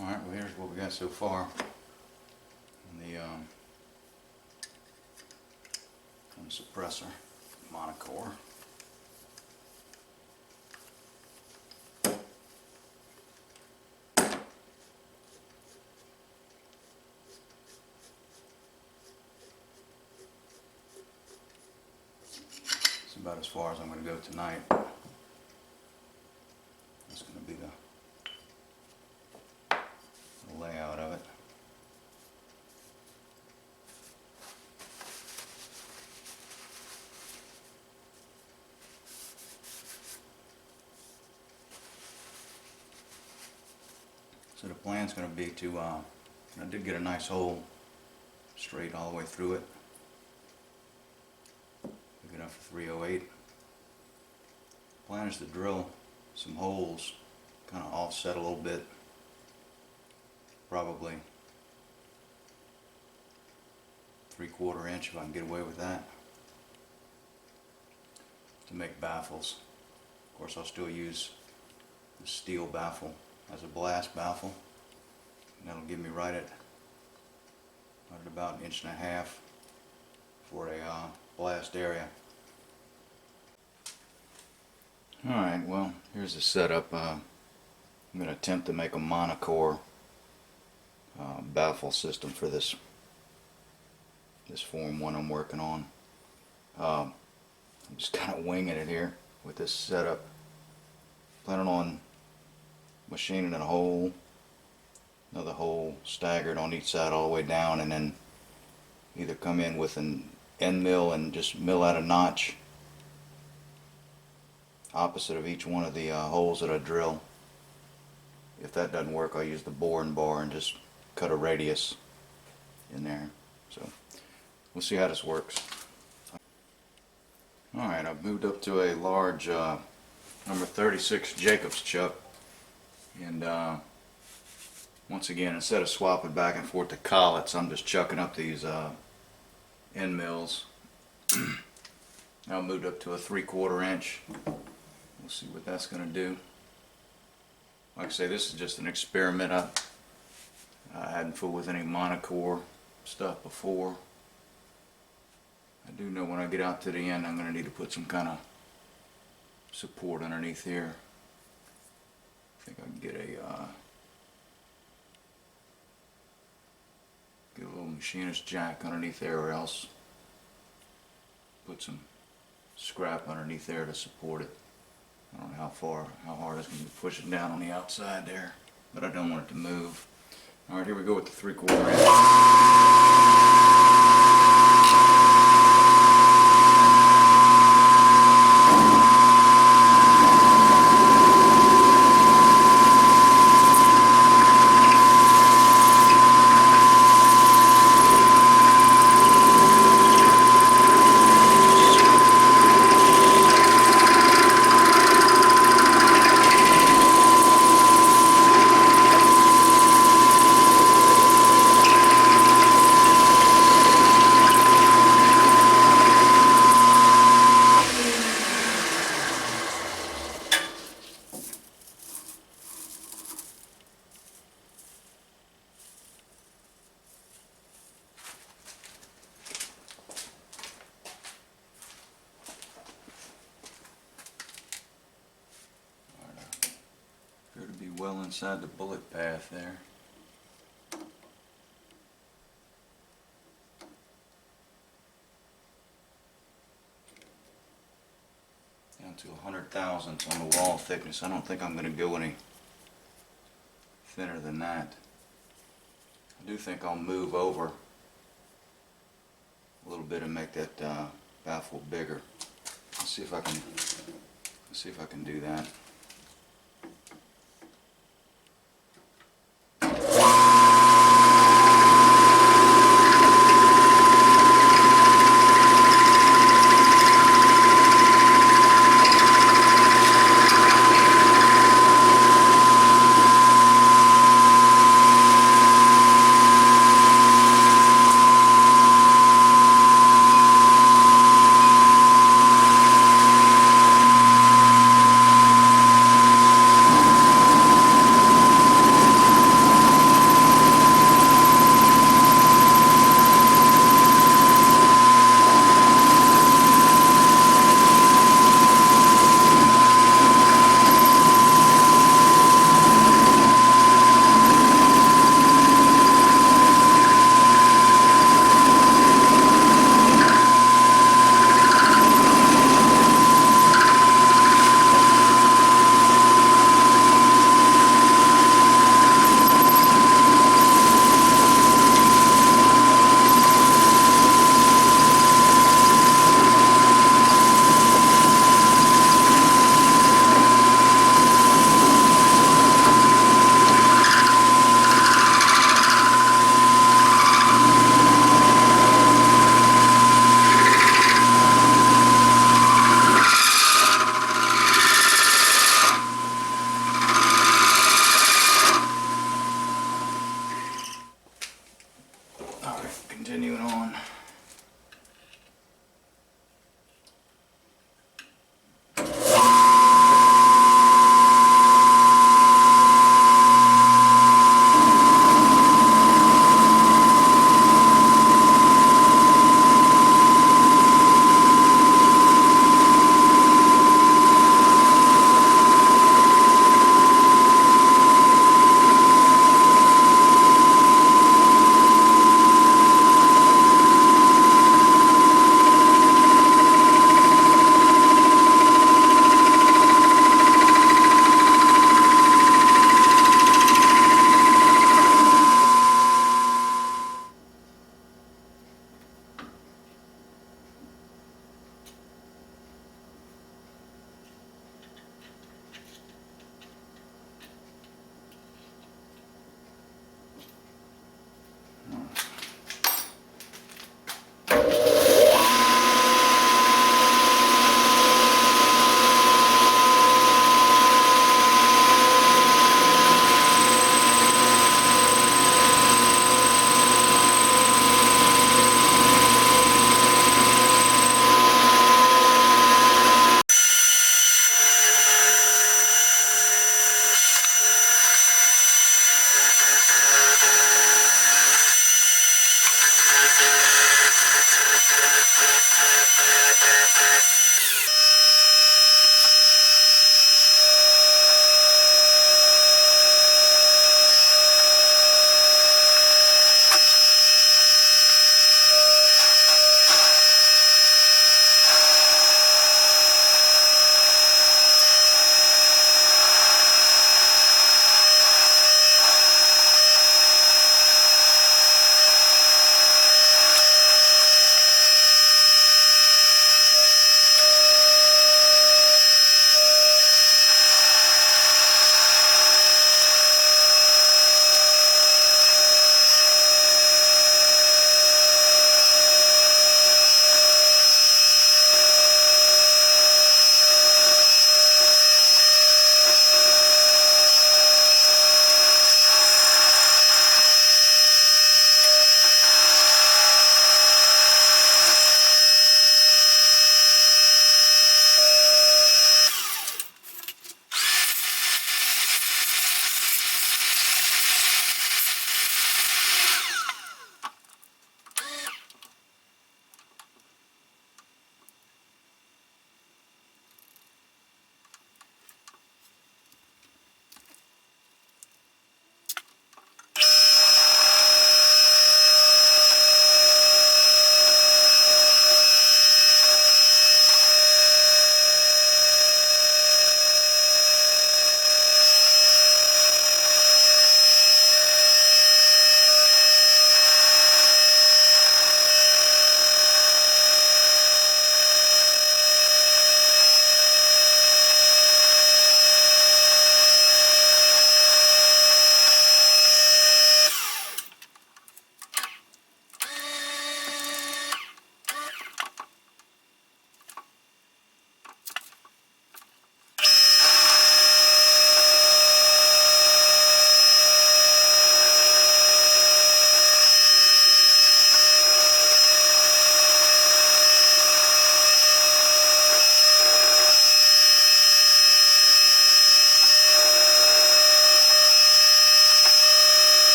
Alright, well here's what we got so far on the suppressor, Monocore. It's about as far as I'm going to go tonight. That's going to be the layout of it. So the plan's going to be to, I did get a nice hole straight all the way through it. Big enough for 308. Plan is to drill some holes, kind of offset a little bit, probably 3/4 inch if I can get away with that, to make baffles. Of course I'll still use the steel baffle as a blast baffle, and that'll give me right at about 1.5 inches for a blast area. Alright, well here's the setup. I'm going to attempt to make a Monocore baffle system for this Form 1 I'm working on. I'm just kind of winging it here with this setup. Planning on machining a hole, another hole staggered on each side all the way down, and then either come in with an end mill and just mill out a notch opposite of each one of the holes that I drill. If that doesn't work, I'll use the boring bar and just cut a radius in there. So we'll see how this works. Alright, I've moved up to a large number 36 Jacobs chuck, and once again, instead of swapping back and forth to collets, I'm just chucking up these end mills. Now I moved up to a 3/4 inch. We'll see what that's going to do. Like I say, this is just an experiment. I hadn't fooled with any Monocore stuff before. I do know when I get out to the end I'm going to need to put some kind of support underneath here. I think I can get a little machinist jack underneath there, or else put some scrap underneath there to support it. I don't know how hard it's going to be pushing down on the outside there, but I don't want it to move. Alright, here we go with the 3/4 inch. Appear to be well inside the bullet path there. Down to 100 thousandths on the wall thickness. I don't think I'm going to go any thinner than that. I do think I'll move over a little bit and make that baffle bigger. Let's see if I can do that.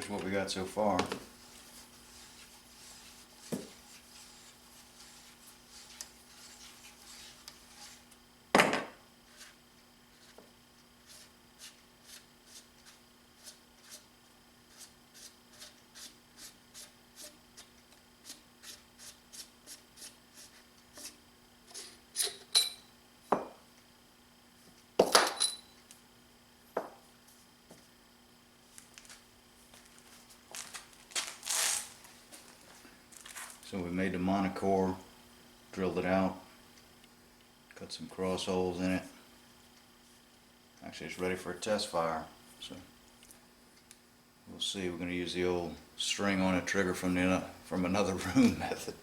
here's what we got so far. So we made the Monocore, drilled it out, cut some cross holes in it. Actually, it's ready for a test fire. So we'll see. We're going to use the old string on a trigger from another room method.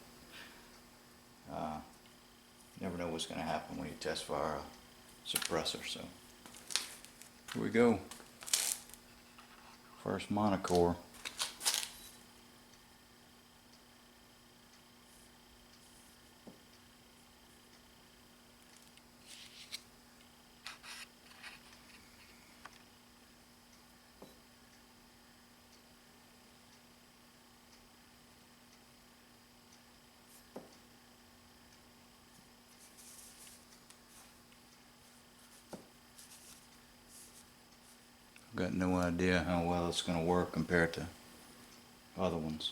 Never know what's going to happen when you test fire a suppressor. So here we go. First Monocore. Got no idea how well it's going to work compared to other ones,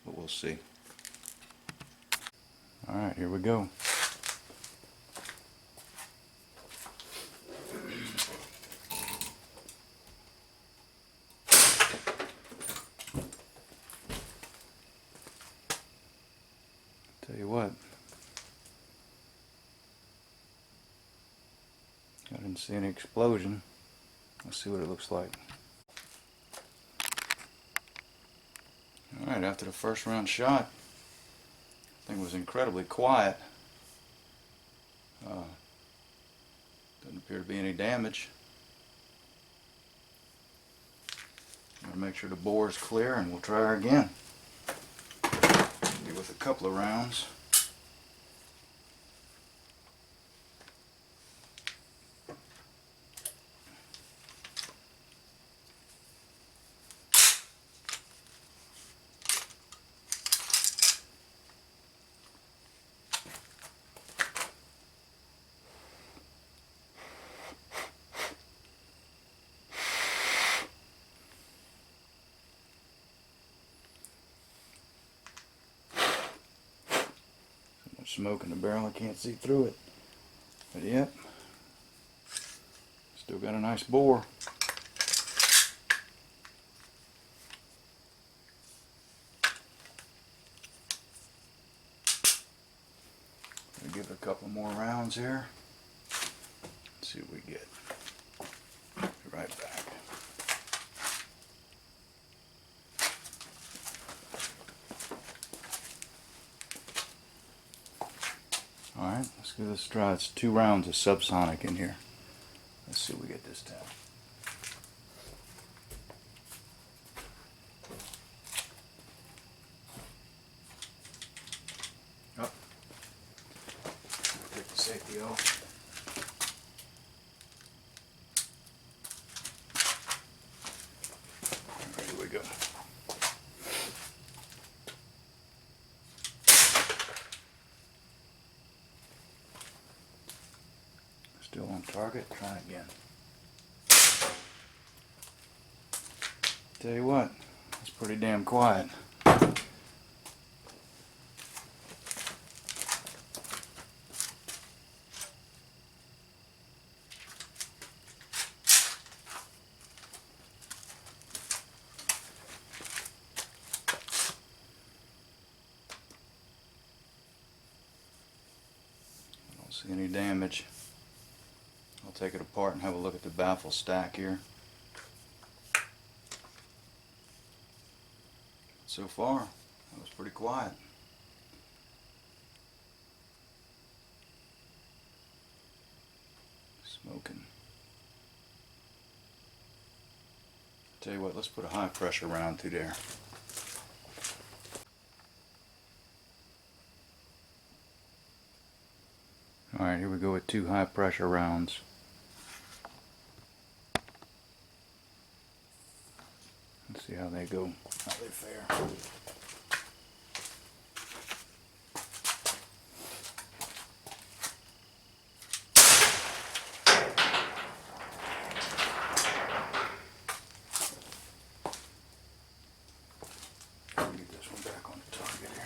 but we'll see. Alright, here we go. Tell you what, I didn't see any explosion. Let's see what it looks like. Alright, after the first round shot, the thing was incredibly quiet. Doesn't appear to be any damage. I'm going to make sure the bore is clear and we'll try her again. Maybe with a couple of rounds. Smoke in the barrel, I can't see through it. But yep, still got a nice bore. I'll give it a couple more rounds here. Let's see what we get. Be right back. Alright, let's give this a try. It's 2 rounds of subsonic in here. Let's see what we get this time. Oh. Take the safety off. Alright, here we go. Still on target, try again. Tell you what, it's pretty damn quiet. I don't see any damage. I'll take it apart and have a look at the baffle stack here. So far, that was pretty quiet. Smoking. Tell you what, let's put a high pressure round through there. Alright, here we go with 2 high pressure rounds. Let's See how they go, how they fare. Get this one back on the target here.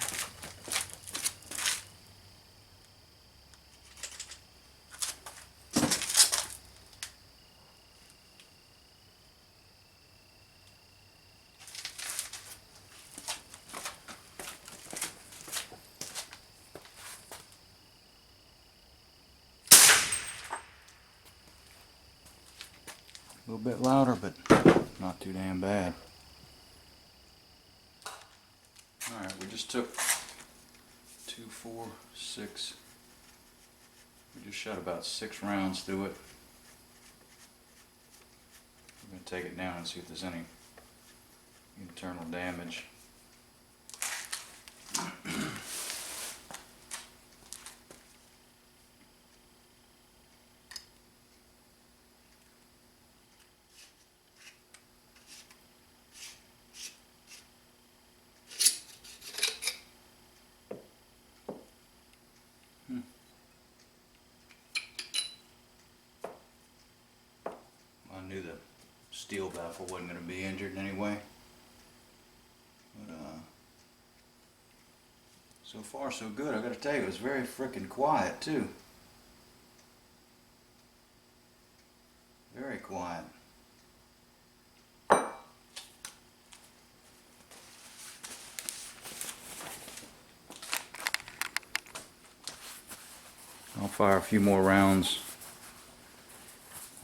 A little bit louder, but not too damn bad. Alright, we just took 2, 4, 6. We just shot about 6 rounds through it. I'm going to take it down and see if there's any internal damage. I knew the steel baffle wasn't going to be injured anyway. But so far so good. I got to tell you, it was very frickin' quiet too. Very quiet. I'll fire a few more rounds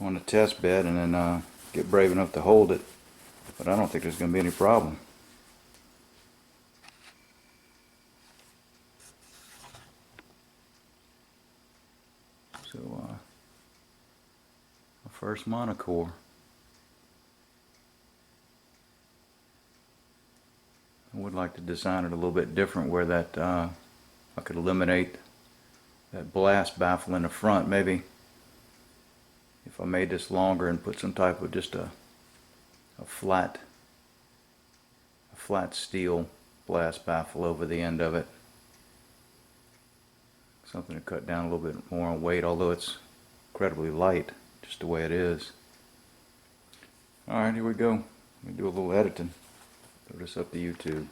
on the test bed and then get brave enough to hold it, but I don't think there's going to be any problem. So my first Monocore. I would like to design it a little bit different where that I could eliminate that blast baffle in the front. Maybe if I made this longer and put some type of just a flat steel blast baffle over the end of it. Something to cut down a little bit more on weight, although it's incredibly light just the way it is. Alright, here we go. Let me do a little editing. Throw this up to YouTube.